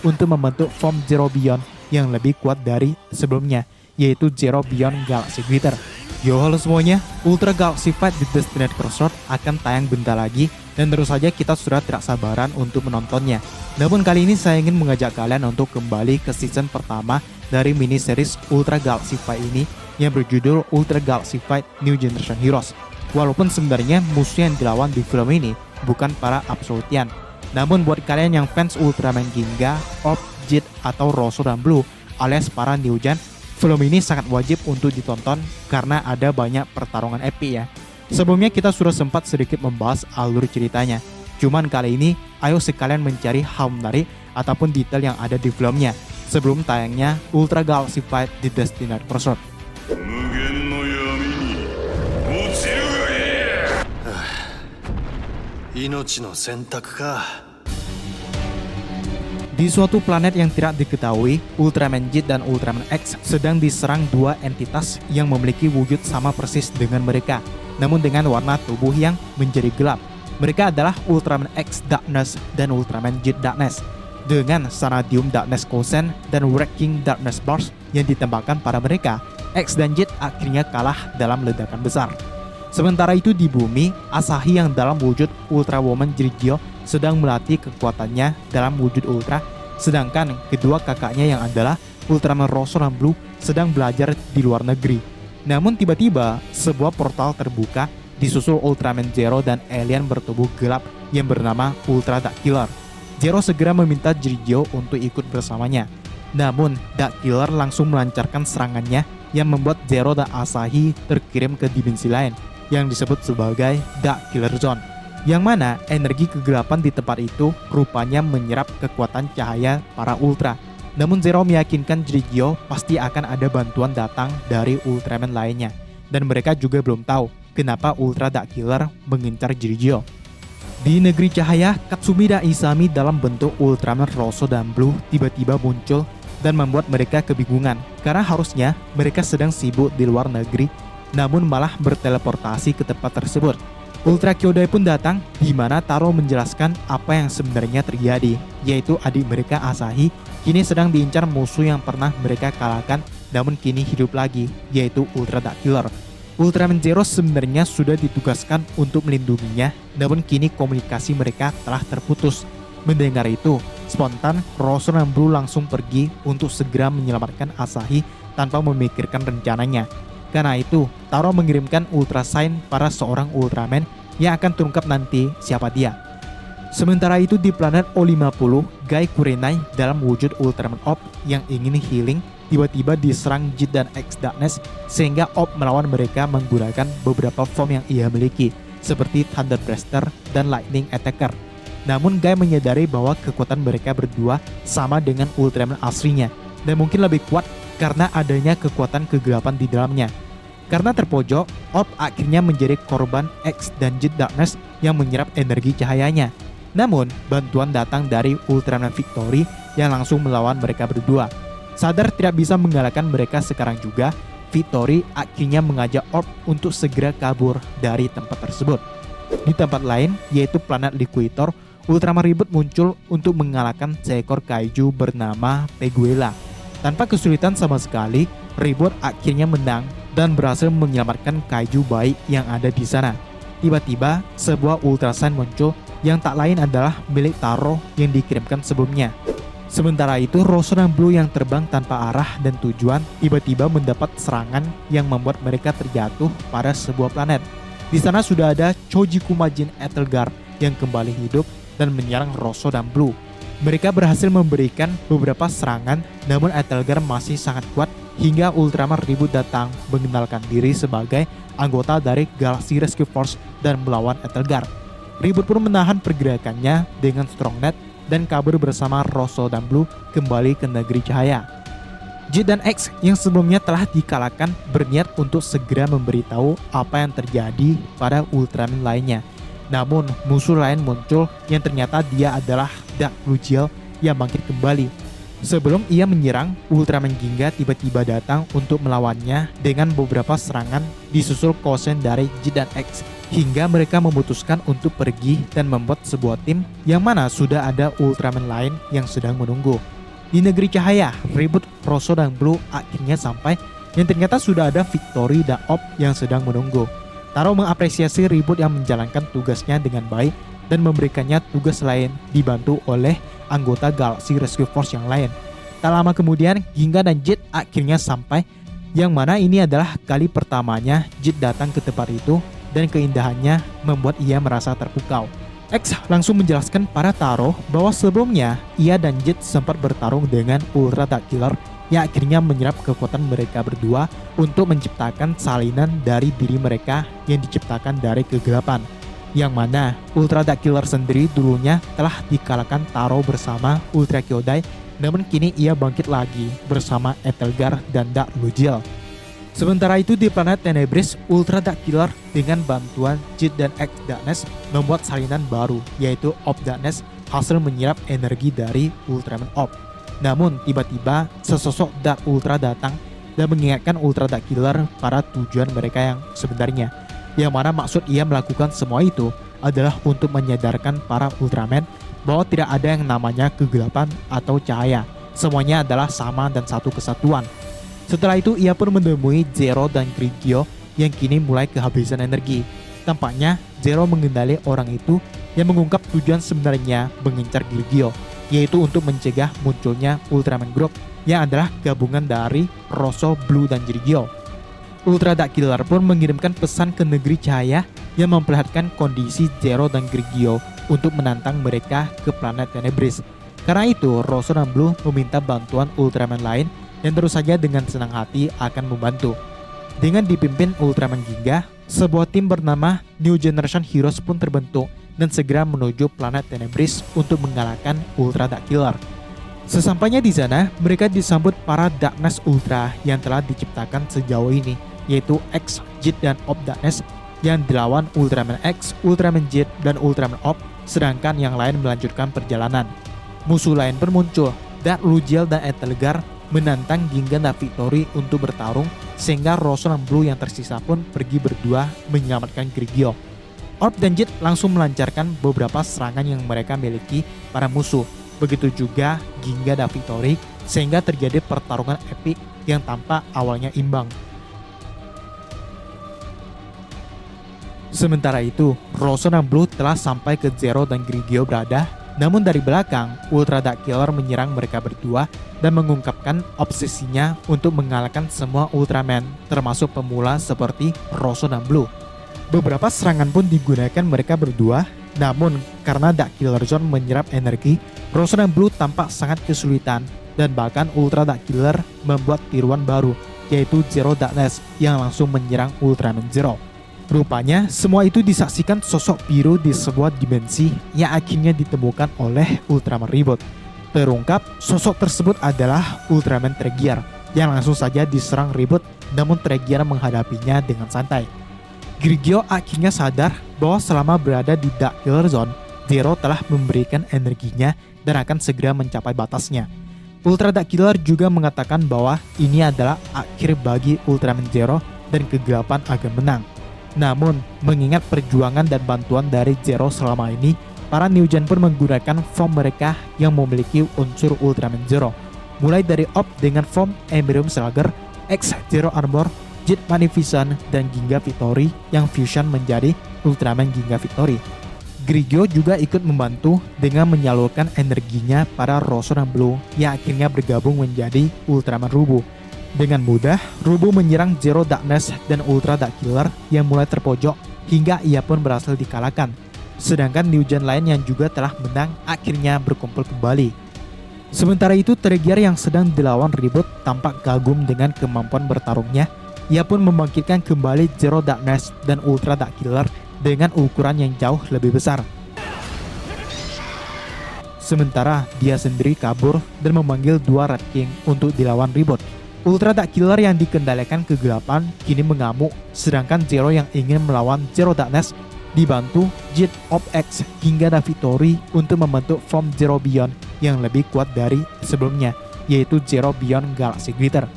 untuk membentuk form Zero Beyond yang lebih kuat dari sebelumnya, yaitu Zero Beyond Galaxy Glitter. Yo halo semuanya, Ultra Galaxy Fight The Destined Crossroad akan tayang bentar lagi dan tentu saja kita sudah tidak sabaran untuk menontonnya. Namun kali ini saya ingin mengajak kalian untuk kembali ke season pertama dari mini series Ultra Galaxy Fight ini yang berjudul Ultra Galaxy Fight New Generation Heroes. Walaupun sebenarnya musuh yang dilawan di film ini bukan para Absolutian. Namun buat kalian yang fans Ultraman Ginga, Orb, Jit, atau Rosso dan Blue alias para Newgen, film ini sangat wajib untuk ditonton karena ada banyak pertarungan epic ya. Sebelumnya kita sudah sempat sedikit membahas alur ceritanya. Cuman kali ini ayo sekalian mencari hal menarik ataupun detail yang ada di filmnya sebelum tayangnya Ultra Galaxy Fight The Destined Crossroad. Di suatu planet yang tidak diketahui, Ultraman Jit dan Ultraman X sedang diserang dua entitas yang memiliki wujud sama persis dengan mereka, namun dengan warna tubuh yang menjadi gelap. Mereka adalah Ultraman X Darkness dan Ultraman Jit Darkness, dengan Sanadium Darkness Quotient dan Wrecking Darkness Burst yang ditembakkan pada mereka. X dan Jit akhirnya kalah dalam ledakan besar. Sementara itu di bumi, Asahi yang dalam wujud Ultra Woman Jirigyo sedang melatih kekuatannya dalam wujud Ultra, sedangkan kedua kakaknya yang adalah Ultraman Rosso dan Blue sedang belajar di luar negeri. Namun tiba-tiba sebuah portal terbuka disusul Ultraman Zero dan alien bertubuh gelap yang bernama Ultra Dark Killer. Zero segera meminta Jirigyo untuk ikut bersamanya. Namun Dark Killer langsung melancarkan serangannya yang membuat Zero dan Asahi terkirim ke dimensi lain yang disebut sebagai Dark Killer Zone, yang mana energi kegelapan di tempat itu rupanya menyerap kekuatan cahaya para Ultra. Namun Zero meyakinkan Jirigyo pasti akan ada bantuan datang dari Ultraman lainnya, dan mereka juga belum tahu kenapa Ultra Dark Killer mengincar Jirigyo. Di negeri cahaya, Katsumi dan Isami dalam bentuk Ultraman Rosso dan Blue tiba-tiba muncul dan membuat mereka kebingungan karena harusnya mereka sedang sibuk di luar negeri, namun malah berteleportasi ke tempat tersebut. Ultra Kyodai pun datang, di mana Taro menjelaskan apa yang sebenarnya terjadi, yaitu adik mereka Asahi kini sedang diincar musuh yang pernah mereka kalahkan namun kini hidup lagi, yaitu Ultra Dark Killer. Ultraman Zero sebenarnya sudah ditugaskan untuk melindunginya, namun kini komunikasi mereka telah terputus. Mendengar itu, spontan Rosso dan Blue langsung pergi untuk segera menyelamatkan Asahi tanpa memikirkan rencananya. Karena itu, Taro mengirimkan Ultra Sign pada seorang Ultraman yang akan terungkap nanti siapa dia. Sementara itu di planet O50, Gai Kurenai dalam wujud Ultraman Orb yang ingin healing tiba-tiba diserang Jit dan X Darkness sehingga Orb melawan mereka menggunakan beberapa form yang ia miliki seperti Thunder Blaster dan Lightning Attacker. Namun Gai menyadari bahwa kekuatan mereka berdua sama dengan Ultraman aslinya dan mungkin lebih kuat karena adanya kekuatan kegelapan di dalamnya. Karena terpojok, Orb akhirnya menjadi korban X dan Jit Darkness yang menyerap energi cahayanya. Namun, bantuan datang dari Ultraman Victory yang langsung melawan mereka berdua. Sadar tidak bisa mengalahkan mereka sekarang juga, Victory akhirnya mengajak Orb untuk segera kabur dari tempat tersebut. Di tempat lain, yaitu planet Liquitor, Ultraman Reboot muncul untuk mengalahkan seekor kaiju bernama Peguela. Tanpa kesulitan sama sekali, Reboot akhirnya menang dan berhasil menyelamatkan kaiju baik yang ada di sana. Tiba-tiba, sebuah Ultra Sign muncul yang tak lain adalah milik Taro yang dikirimkan sebelumnya. Sementara itu, Rosso dan Blue yang terbang tanpa arah dan tujuan tiba-tiba mendapat serangan yang membuat mereka terjatuh pada sebuah planet. Di sana sudah ada Chojiku Majin Etelgard yang kembali hidup dan menyerang Rosso dan Blue. Mereka berhasil memberikan beberapa serangan, namun Etelgard masih sangat kuat hingga Ultraman Reboot datang mengenalkan diri sebagai anggota dari Galaxy Rescue Force dan melawan Etelgard. Reboot pun menahan pergerakannya dengan Strongnet dan kabur bersama Rosso dan Blue kembali ke negeri cahaya. Jit dan X yang sebelumnya telah dikalahkan berniat untuk segera memberitahu apa yang terjadi pada Ultraman lainnya. Namun musuh lain muncul yang ternyata dia adalah Dark Blue Gel yang bangkit kembali. Sebelum ia menyerang, Ultraman Ginga tiba-tiba datang untuk melawannya dengan beberapa serangan disusul Kosen dari Jit dan X hingga mereka memutuskan untuk pergi dan membuat sebuah tim yang mana sudah ada Ultraman lain yang sedang menunggu. Di negeri cahaya, ribut Rosso dan Blue akhirnya sampai yang ternyata sudah ada Victory dan Op yang sedang menunggu. Taro mengapresiasi ribut yang menjalankan tugasnya dengan baik dan memberikannya tugas lain dibantu oleh anggota Galaxy Rescue Force yang lain. Tak lama kemudian, Ginga dan Jet akhirnya sampai, yang mana ini adalah kali pertamanya Jet datang ke tempat itu dan keindahannya membuat ia merasa terpukau. X langsung menjelaskan pada Taro bahwa sebelumnya ia dan Jet sempat bertarung dengan Ultra Dark Killer yang akhirnya menyerap kekuatan mereka berdua untuk menciptakan salinan dari diri mereka yang diciptakan dari kegelapan. Yang mana Ultra Dark Killer sendiri dulunya telah dikalahkan Taro bersama Ultra Kyodai, namun kini ia bangkit lagi bersama Etelgar dan Dark Lugiel. Sementara itu di planet Tenebris, Ultra Dark Killer dengan bantuan Jet dan X Darkness membuat salinan baru, yaitu Op Darkness, hasil menyerap energi dari Ultraman Op. Namun tiba-tiba sesosok Dark Ultra datang dan mengingatkan Ultra Dark Killer pada tujuan mereka yang sebenarnya, yang mana maksud ia melakukan semua itu adalah untuk menyadarkan para Ultraman bahwa tidak ada yang namanya kegelapan atau cahaya, semuanya adalah sama dan satu kesatuan. Setelah itu ia pun menemui Zero dan Grigio yang kini mulai kehabisan energi. Tampaknya Zero mengendali orang itu yang mengungkap tujuan sebenarnya mengincar Grigio, yaitu untuk mencegah munculnya Ultraman Group yang adalah gabungan dari Rosso, Blue, dan Grigio. Ultra Dark Killer pun mengirimkan pesan ke negeri cahaya yang memperlihatkan kondisi Zero dan Grigio untuk menantang mereka ke planet Tenebris. Karena itu Rosso dan Blue meminta bantuan Ultraman lain yang terus saja dengan senang hati akan membantu. Dengan dipimpin Ultraman Ginga, sebuah tim bernama New Generation Heroes pun terbentuk dan segera menuju planet Tenebris untuk mengalahkan Ultra Dark Killer. Sesampainya di sana, mereka disambut para Darkness Ultra yang telah diciptakan sejauh ini, yaitu X, Jet, dan Op Darkness yang dilawan Ultraman X, Ultraman Jet, dan Ultraman Op, sedangkan yang lain melanjutkan perjalanan. Musuh lain pun muncul, Dark Lugiel dan Etelgar menantang Ginga dan Victory untuk bertarung, sehingga Rosso dan Blue yang tersisa pun pergi berdua menyelamatkan Grigio. Orb dan Jet langsung melancarkan beberapa serangan yang mereka miliki para musuh, begitu juga Ginga dan Victory, sehingga terjadi pertarungan epik yang tampak awalnya imbang. Sementara itu, Rosso dan Blue telah sampai ke Zero dan Grigio berada, namun dari belakang, Ultra Dark Killer menyerang mereka berdua dan mengungkapkan obsesinya untuk mengalahkan semua Ultraman, termasuk pemula seperti Rosso dan Blue. Beberapa serangan pun digunakan mereka berdua, namun karena Dark Killer Zone menyerap energi, Rosso dan Blue tampak sangat kesulitan, dan bahkan Ultra Dark Killer membuat tiruan baru, yaitu Zero Darkness yang langsung menyerang Ultraman Zero. Rupanya semua itu disaksikan sosok biru di sebuah dimensi yang akhirnya ditemukan oleh Ultraman Ribut. Terungkap sosok tersebut adalah Ultraman Tregear yang langsung saja diserang Ribut, namun Tregear menghadapinya dengan santai. Grigio akhirnya sadar bahwa selama berada di Dark Killer Zone, Zero telah memberikan energinya dan akan segera mencapai batasnya. Ultra Dark Killer juga mengatakan bahwa ini adalah akhir bagi Ultraman Zero dan kegelapan akan menang. Namun, mengingat perjuangan dan bantuan dari Zero selama ini, para New Gen pun menggunakan form mereka yang memiliki unsur Ultraman Zero, mulai dari Op dengan form Empyrean Slugger, X Zero Armor, Jet Magnificent, dan Ginga Victory yang fusion menjadi Ultraman Ginga Victory. Grigio juga ikut membantu dengan menyalurkan energinya pada Rosso dan Blue yang akhirnya bergabung menjadi Ultraman Rubu. Dengan mudah, Rubu menyerang Zero Darkness dan Ultra Dark Killer yang mulai terpojok hingga ia pun berhasil dikalahkan. Sedangkan New Gen lain yang juga telah menang akhirnya berkumpul kembali. Sementara itu, Tregear yang sedang dilawan Ribut tampak kagum dengan kemampuan bertarungnya. Ia pun membangkitkan kembali Zero Darkness dan Ultra Dark Killer dengan ukuran yang jauh lebih besar. Sementara dia sendiri kabur dan memanggil dua Red King untuk dilawan Ribut. Ultra Dark Killer yang dikendalikan kegelapan kini mengamuk, sedangkan Zero yang ingin melawan Zero Darkness dibantu Jet, Op X, hingga Victory untuk membentuk form Zero Beyond yang lebih kuat dari sebelumnya, yaitu Zero Beyond Galaxy Glitter.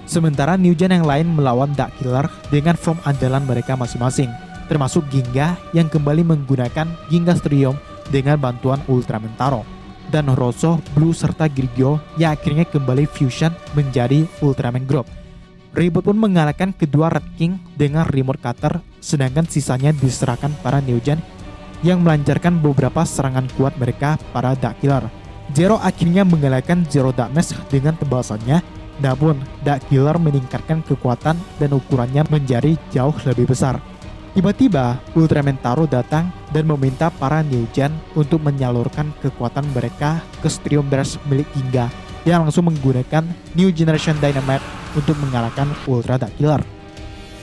Sementara New Gen yang lain melawan Dark Killer dengan form andalan mereka masing-masing, termasuk Ginga yang kembali menggunakan Ginga Strium dengan bantuan Ultraman Taro, dan Rosso, Blue, serta Grigio yang akhirnya kembali fusion menjadi Ultraman Group. Ribut pun mengalahkan kedua Red King dengan remote cutter, sedangkan sisanya diserahkan para New Gen yang melancarkan beberapa serangan kuat mereka para Dark Killer. Zero akhirnya mengalahkan Zero Darkness dengan tebasannya, namun Dark Killer meningkatkan kekuatan dan ukurannya menjadi jauh lebih besar. Tiba-tiba Ultraman Taro datang dan meminta para New Gen untuk menyalurkan kekuatan mereka ke Strium Burst milik Ginga yang langsung menggunakan New Generation Dynamite untuk mengalahkan Ultra Dark Killer.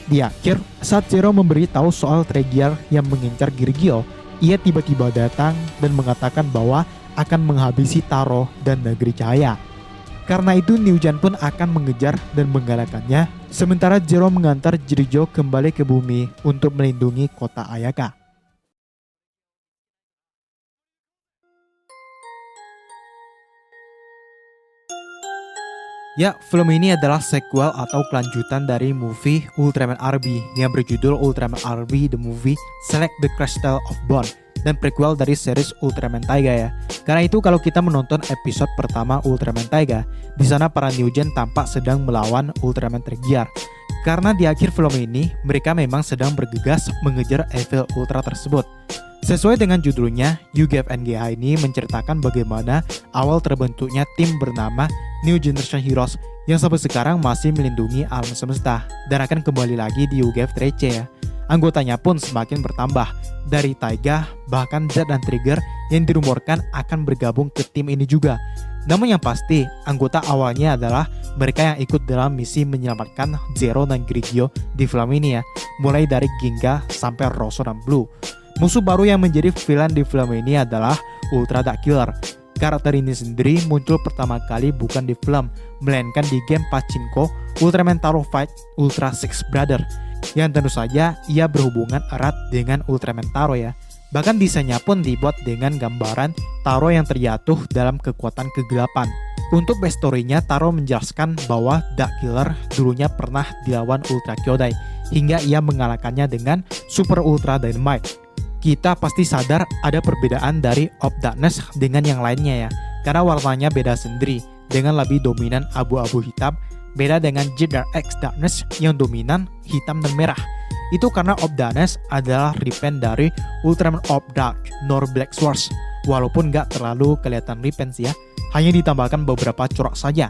Di akhir, saat Zero memberitahu soal Tregear yang mengincar Grigio, ia tiba-tiba datang dan mengatakan bahwa akan menghabisi Taro dan Negeri Cahaya. Karena itu New Gen pun akan mengejar dan mengalahkannya, sementara Zero mengantar Grigio kembali ke bumi untuk melindungi kota Ayaka. Ya, film ini adalah sequel atau kelanjutan dari movie Ultraman RB yang berjudul Ultraman RB The Movie Select the Crystal of Bone, dan prequel dari series Ultraman Taiga ya. Karena itu kalau kita menonton episode pertama Ultraman Taiga, di sana para New Gen tampak sedang melawan Ultraman Tregear. Karena di akhir film ini, mereka memang sedang bergegas mengejar Evil Ultra tersebut. Sesuai dengan judulnya, UGF NGH ini menceritakan bagaimana awal terbentuknya tim bernama New Generation Heroes yang sampai sekarang masih melindungi alam semesta dan akan kembali lagi di UGF 3C ya. Anggotanya pun semakin bertambah, dari Taiga, bahkan Z dan Trigger yang dirumorkan akan bergabung ke tim ini juga. Namun yang pasti, anggota awalnya adalah mereka yang ikut dalam misi menyelamatkan Zero dan Grigio di film ini ya, mulai dari Ginga sampai Rosso dan Blue. Musuh baru yang menjadi villain di film ini adalah Ultra Dark Killer. Karakter ini sendiri muncul pertama kali bukan di film, melainkan di game pachinko Ultraman Taro Fight Ultra Six Brother, yang tentu saja ia berhubungan erat dengan Ultraman Taro ya. Bahkan desainnya pun dibuat dengan gambaran Taro yang terjatuh dalam kekuatan kegelapan. Untuk backstory-nya, Taro menjelaskan bahwa Dark Killer dulunya pernah dilawan Ultra Kyodai, hingga ia mengalahkannya dengan Super Ultra Dynamite. Kita pasti sadar ada perbedaan dari Of Darkness dengan yang lainnya ya, karena warnanya beda sendiri, dengan lebih dominan abu-abu hitam, beda dengan J X Darkness yang dominan hitam dan merah. Itu karena Of Darkness adalah repaint dari Ultraman of Dark Nor Black Swords, walaupun gak terlalu kelihatan repaint sih ya, hanya ditambahkan beberapa corak saja.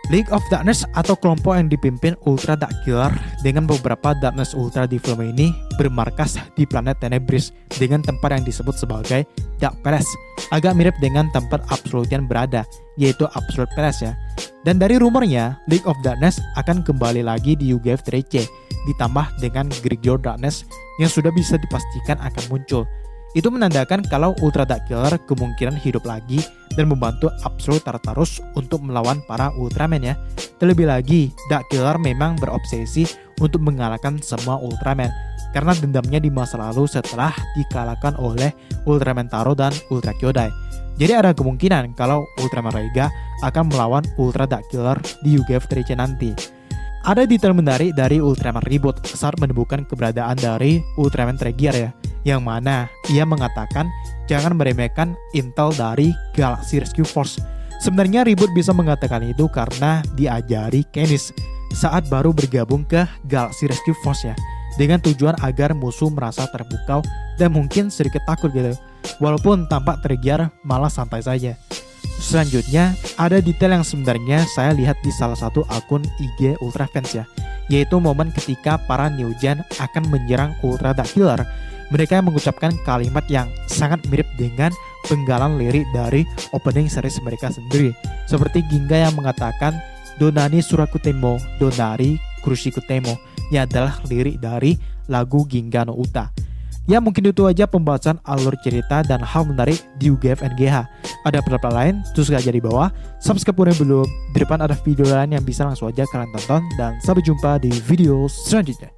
League of Darkness atau kelompok yang dipimpin Ultra Dark Killer dengan beberapa Darkness Ultra di film ini bermarkas di planet Tenebris dengan tempat yang disebut sebagai Dark Palace, agak mirip dengan tempat Absolutian berada, yaitu Absolute Palace ya. Dan dari rumornya, League of Darkness akan kembali lagi di UGF 3C, ditambah dengan Grigio Darkness yang sudah bisa dipastikan akan muncul. Itu menandakan kalau Ultra Dark Killer kemungkinan hidup lagi dan membantu Absolute Tartarus untuk melawan para Ultraman ya. Terlebih lagi, Dark Killer memang berobsesi untuk mengalahkan semua Ultraman karena dendamnya di masa lalu setelah dikalahkan oleh Ultraman Taro dan Ultra Kyodai. Jadi ada kemungkinan kalau Ultraman Reiga akan melawan Ultra Dark Killer di UGF 3C nanti. Ada detail menarik dari Ultraman Reboot saat menemukan keberadaan dari Ultraman Tregear ya, yang mana ia mengatakan jangan meremehkan intel dari Galaxy Rescue Force. Sebenarnya Reboot bisa mengatakan itu karena diajari Canis saat baru bergabung ke Galaxy Rescue Force ya, dengan tujuan agar musuh merasa terpukau dan mungkin sedikit takut gitu, walaupun tampak Tregear malah santai saja. Selanjutnya, ada detail yang sebenarnya saya lihat di salah satu akun IG Ultra Fans ya, yaitu momen ketika para New Gen akan menyerang Ultra Dark Killer. Mereka mengucapkan kalimat yang sangat mirip dengan penggalan lirik dari opening series mereka sendiri, seperti Ginga yang mengatakan Donani Surakutemo, Donari Kurushikutemo, yang adalah lirik dari lagu Ginga no Uta. Ya mungkin itu aja pembahasan alur cerita dan hal menarik di UGF NGH. Ada pendapat lain? Terus aja di bawah. Subscribe yang belum. Di depan ada video lain yang bisa langsung aja kalian tonton. Dan sampai jumpa di video selanjutnya.